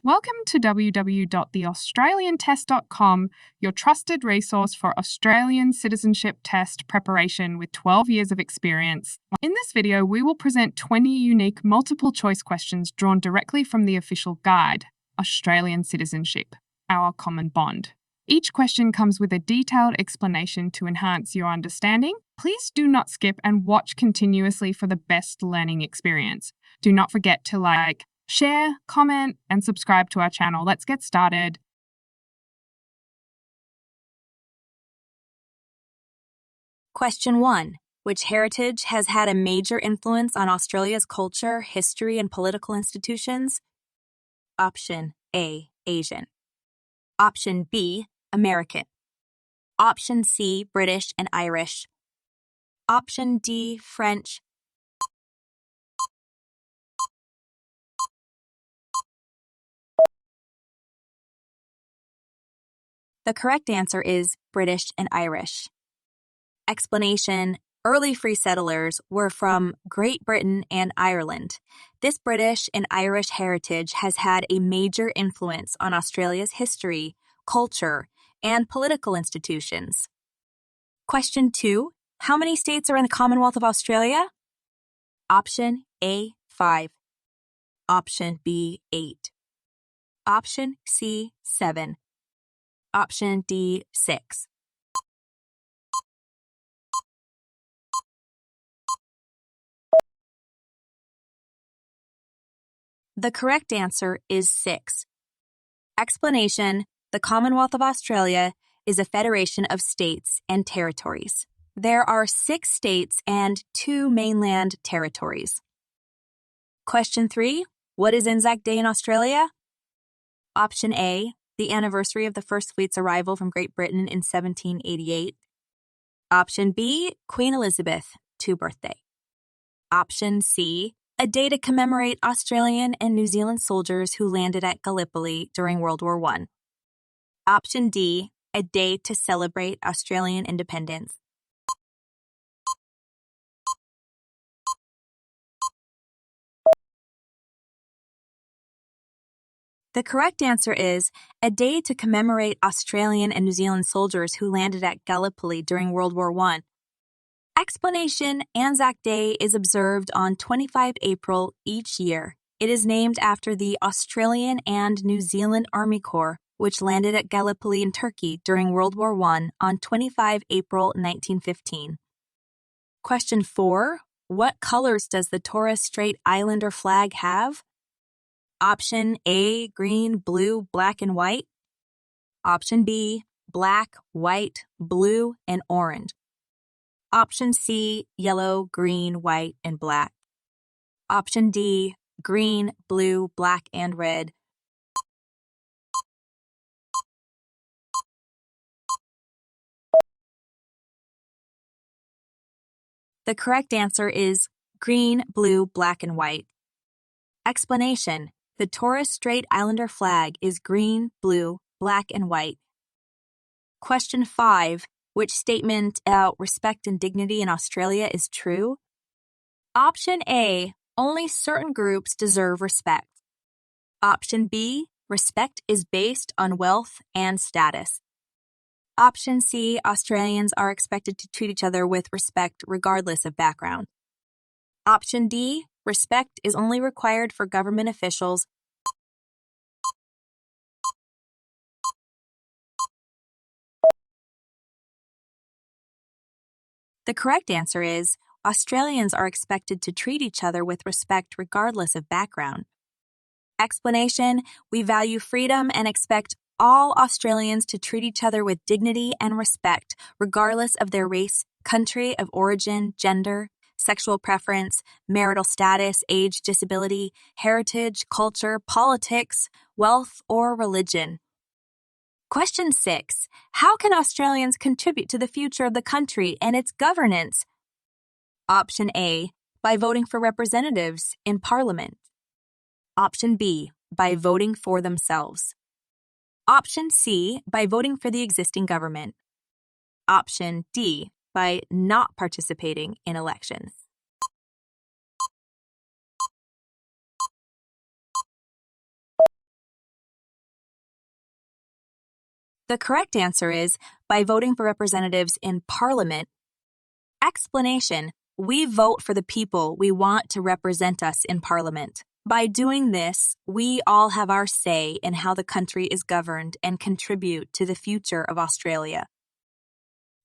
Welcome to www.theaustraliantest.com, your trusted resource for Australian Citizenship Test preparation with 12 years of experience. In this video, we will present 20 unique multiple-choice questions drawn directly from the official guide, Australian Citizenship, Our Common Bond. Each question comes with a detailed explanation to enhance your understanding. Please do not skip and watch continuously for the best learning experience. Do not forget to share, comment, and subscribe to our channel. Let's get started. Question 1. Which heritage has had a major influence on Australia's culture, history, and political institutions? Option A, Asian. Option B, American. Option C, British and Irish. Option D, French. The correct answer is British and Irish. Explanation: early free settlers were from Great Britain and Ireland. This British and Irish heritage has had a major influence on Australia's history, culture, and political institutions. Question 2. How many states are in the Commonwealth of Australia? Option A, 5. Option B, 8. Option C, 7. Option D, 6. The correct answer is 6. Explanation: the Commonwealth of Australia is a federation of states and territories. There are 6 states and 2 mainland territories. Question 3. What is Anzac Day in Australia? Option A, the anniversary of the First Fleet's arrival from Great Britain in 1788. Option B, Queen Elizabeth II birthday. Option C, a day to commemorate Australian and New Zealand soldiers who landed at Gallipoli during World War I. Option D, a day to celebrate Australian independence. The correct answer is a day to commemorate Australian and New Zealand soldiers who landed at Gallipoli during World War I. Explanation: Anzac Day is observed on 25 April each year. It is named after the Australian and New Zealand Army Corps, which landed at Gallipoli in Turkey during World War I on 25 April 1915. Question 4. What colors does the Torres Strait Islander flag have? Option A, green, blue, black, and white. Option B, black, white, blue, and orange. Option C, yellow, green, white, and black. Option D, green, blue, black, and red. The correct answer is green, blue, black, and white. Explanation: the Torres Strait Islander flag is green, blue, black, and white. Question 5. Which statement about respect and dignity in Australia is true? Option A, only certain groups deserve respect. Option B, respect is based on wealth and status. Option C, Australians are expected to treat each other with respect regardless of background. Option D, respect is only required for government officials. The correct answer is Australians are expected to treat each other with respect regardless of background. Explanation: we value freedom and expect all Australians to treat each other with dignity and respect regardless of their race, country of origin, gender, sexual preference, marital status, age, disability, heritage, culture, politics, wealth, or religion. Question 6. How can Australians contribute to the future of the country and its governance? Option A, by voting for representatives in Parliament. Option B, by voting for themselves. Option C, by voting for the existing government. Option D, by not participating in elections. The correct answer is by voting for representatives in Parliament. Explanation: we vote for the people we want to represent us in Parliament. By doing this, we all have our say in how the country is governed and contribute to the future of Australia.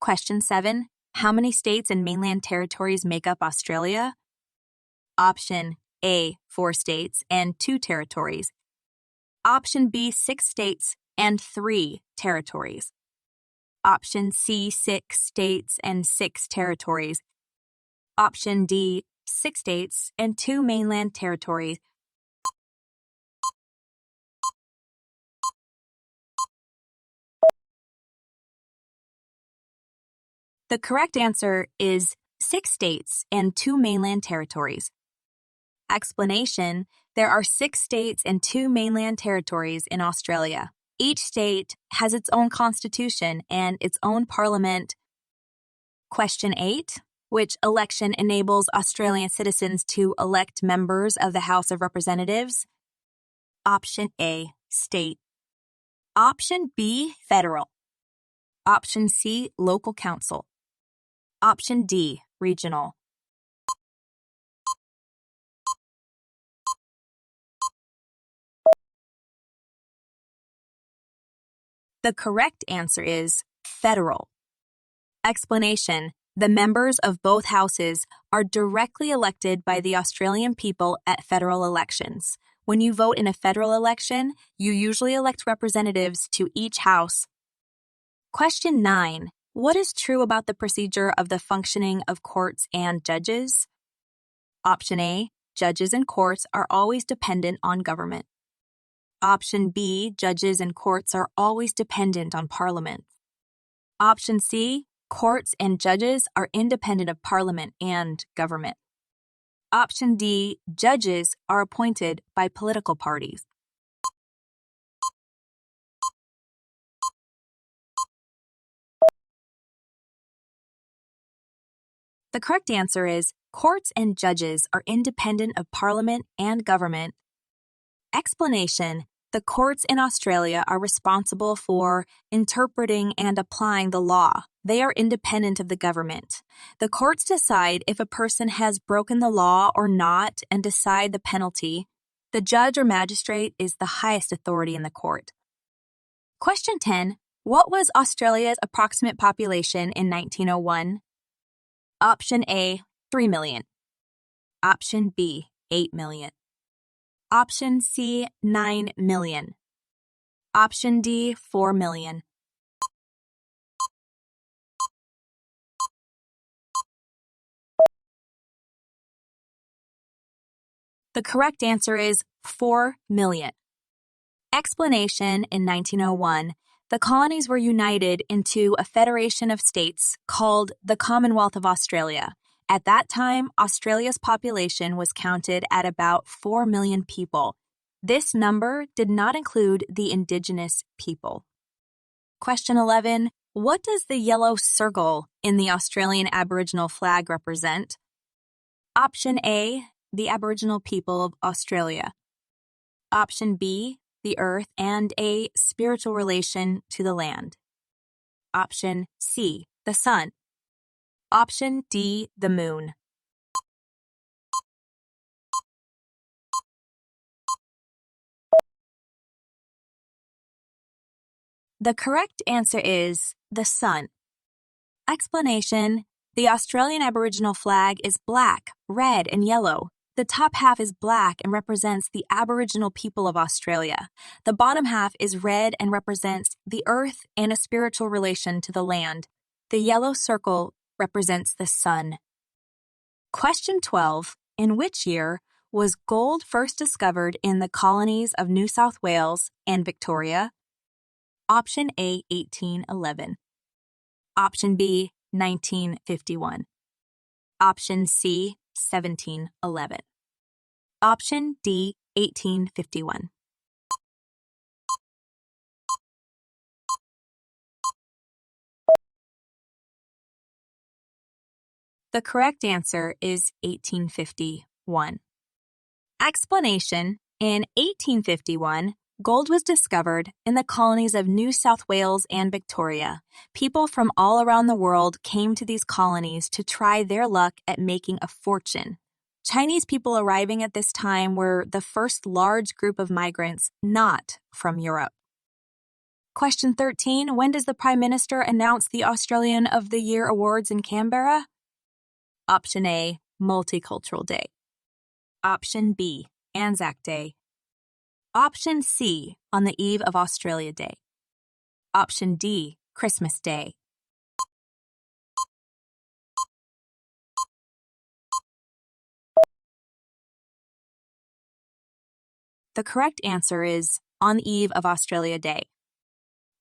Question 7. How many states and mainland territories make up Australia? Option A, 4 states and 2 territories. Option B, 6 states and 3 territories. Option C, 6 states and 6 territories. Option D, 6 states and 2 mainland territories. The correct answer is 6 states and 2 mainland territories. Explanation: there are 6 states and 2 mainland territories in Australia. Each state has its own constitution and its own parliament. Question 8. Which election enables Australian citizens to elect members of the House of Representatives? Option A, state. Option B, federal. Option C, local council. Option D, regional. The correct answer is federal. Explanation: the members of both houses are directly elected by the Australian people at federal elections. When you vote in a federal election, you usually elect representatives to each house. Question 9. What is true about the procedure of the functioning of courts and judges? Option A, judges and courts are always dependent on government. Option B, judges and courts are always dependent on Parliament. Option C, courts and judges are independent of Parliament and government. Option D, judges are appointed by political parties. The correct answer is courts and judges are independent of Parliament and government. Explanation: the courts in Australia are responsible for interpreting and applying the law. They are independent of the government. The courts decide if a person has broken the law or not and decide the penalty. The judge or magistrate is the highest authority in the court. Question 10. What was Australia's approximate population in 1901? Option A, 3 million. Option B, 8 million. Option C, 9 million. Option D, 4 million. The correct answer is 4 million. Explanation: in 1901, the colonies were united into a federation of states called the Commonwealth of Australia. At that time, Australia's population was counted at about 4 million people. This number did not include the Indigenous people. Question 11. What does the yellow circle in the Australian Aboriginal flag represent? Option A, the Aboriginal people of Australia. Option B, the earth and a spiritual relation to the land. Option C, the sun. Option D, the moon. The correct answer is the sun. Explanation: the Australian Aboriginal flag is black, red, and yellow. The top half is black and represents the Aboriginal people of Australia. The bottom half is red and represents the earth and a spiritual relation to the land. The yellow circle represents the sun. Question 12. In which year was gold first discovered in the colonies of New South Wales and Victoria? Option A, 1811. Option B, 1951. Option C, 1711. Option D, 1851. The correct answer is 1851. Explanation: in 1851, Gold was discovered in the colonies of New South Wales and Victoria. People from all around the world came to these colonies to try their luck at making a fortune. Chinese people arriving at this time were the first large group of migrants not from Europe. Question 13. When does the Prime Minister announce the Australian of the Year awards in Canberra? Option A, Multicultural Day. Option B, Anzac Day. Option C, on the eve of Australia Day. Option D, Christmas Day. The correct answer is on the eve of Australia Day.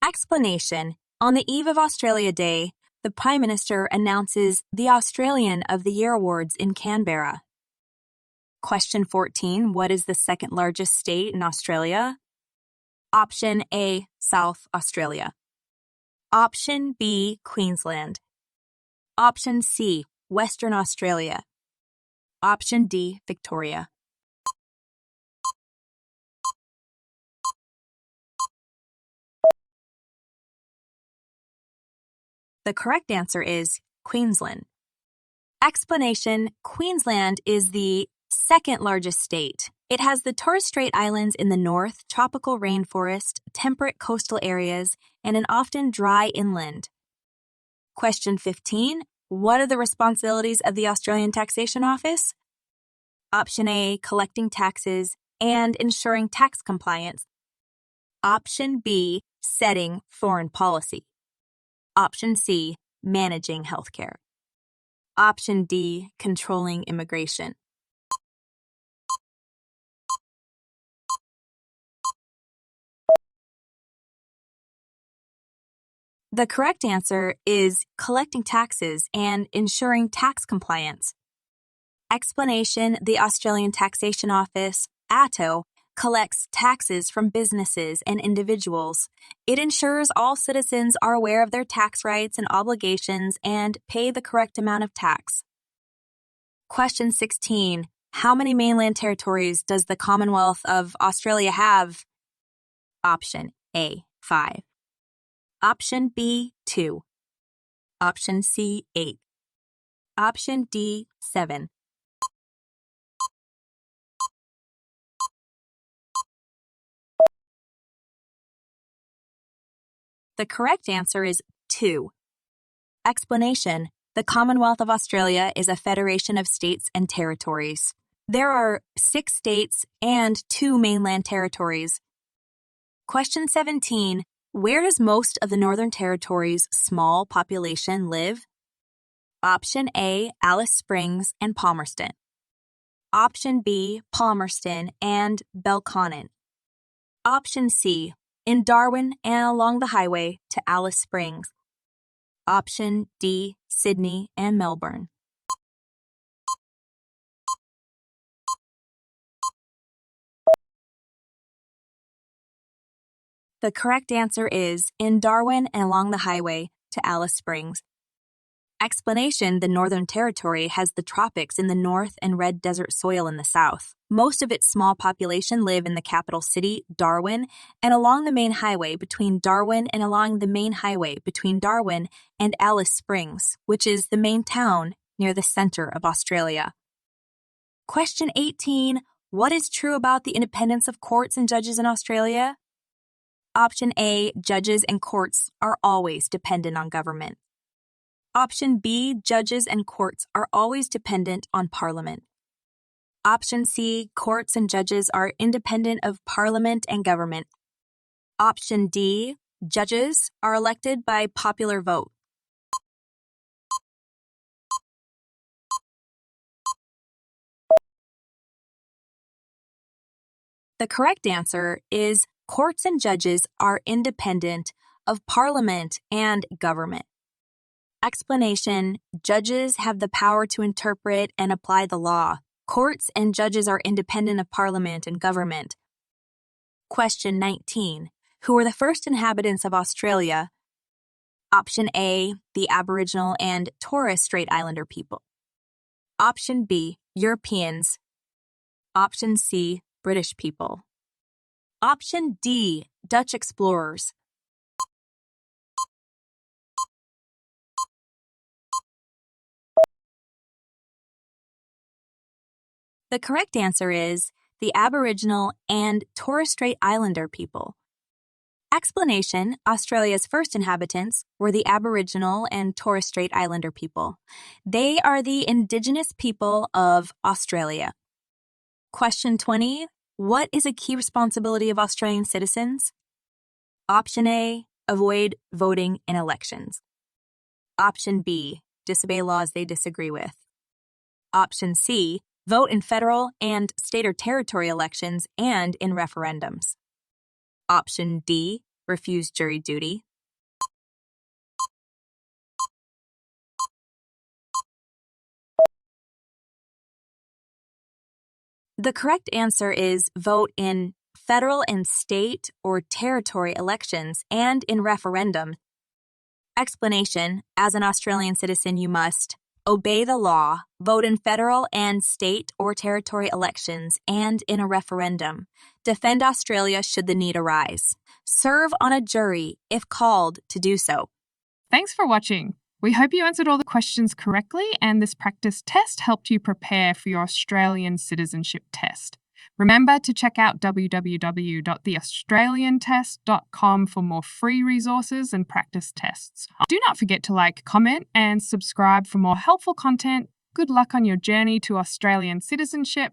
Explanation. On the eve of Australia Day, the Prime Minister announces the Australian of the Year awards in Canberra. Question 14. What is the second largest state in Australia? Option A, South Australia. Option B, Queensland. Option C, Western Australia. Option D, Victoria. The correct answer is Queensland. Explanation. Queensland is the second largest state. It has the Torres Strait Islands in the north, tropical rainforest, temperate coastal areas, and an often dry inland. Question 15. What are the responsibilities of the Australian Taxation Office? Option A, collecting taxes and ensuring tax compliance. Option B, setting foreign policy. Option C, managing healthcare. Option D, controlling immigration. The correct answer is collecting taxes and ensuring tax compliance. Explanation. The Australian Taxation Office, ATO, collects taxes from businesses and individuals. It ensures all citizens are aware of their tax rights and obligations and pay the correct amount of tax. Question 16. How many mainland territories does the Commonwealth of Australia have? Option A, 5. Option B, 2. Option C, 8. Option D, 7. The correct answer is 2. Explanation. The Commonwealth of Australia is a federation of states and territories. There are 6 states and 2 mainland territories. Question 17. Where does most of the Northern Territory's small population live? Option A, Alice Springs and Palmerston. Option B, Palmerston and Belconnen. Option C, in Darwin and along the highway to Alice Springs. Option D, Sydney and Melbourne. The correct answer is in Darwin and along the highway to Alice Springs. Explanation. The Northern Territory has the tropics in the north and red desert soil in the south. Most of its small population live in the capital city, Darwin, and along the main highway between Darwin and Alice Springs, which is the main town near the center of Australia. Question 18. What is true about the independence of courts and judges in Australia? Option A, judges and courts are always dependent on government. Option B, judges and courts are always dependent on Parliament. Option C, courts and judges are independent of Parliament and government. Option D, judges are elected by popular vote. The correct answer is courts and judges are independent of Parliament and government. Explanation. Judges have the power to interpret and apply the law. Courts and judges are independent of Parliament and government. Question 19. Who were the first inhabitants of Australia? Option A, the Aboriginal and Torres Strait Islander people. Option B, Europeans. Option C, British people. Option D, Dutch explorers. The correct answer is the Aboriginal and Torres Strait Islander people. Explanation: Australia's first inhabitants were the Aboriginal and Torres Strait Islander people. They are the indigenous people of Australia. Question 20. What is a key responsibility of Australian citizens? Option A, avoid voting in elections. Option B, disobey laws they disagree with. Option C, vote in federal and state or territory elections and in referendums. Option D, refuse jury duty. The correct answer is vote in federal and state or territory elections and in referendum. Explanation: as an Australian citizen, you must obey the law, vote in federal and state or territory elections and in a referendum, defend Australia should the need arise, serve on a jury if called to do so. Thanks for watching. We hope you answered all the questions correctly and this practice test helped you prepare for your Australian Citizenship Test. Remember to check out www.theaustraliantest.com for more free resources and practice tests. Do not forget to like, comment, and subscribe for more helpful content. Good luck on your journey to Australian citizenship.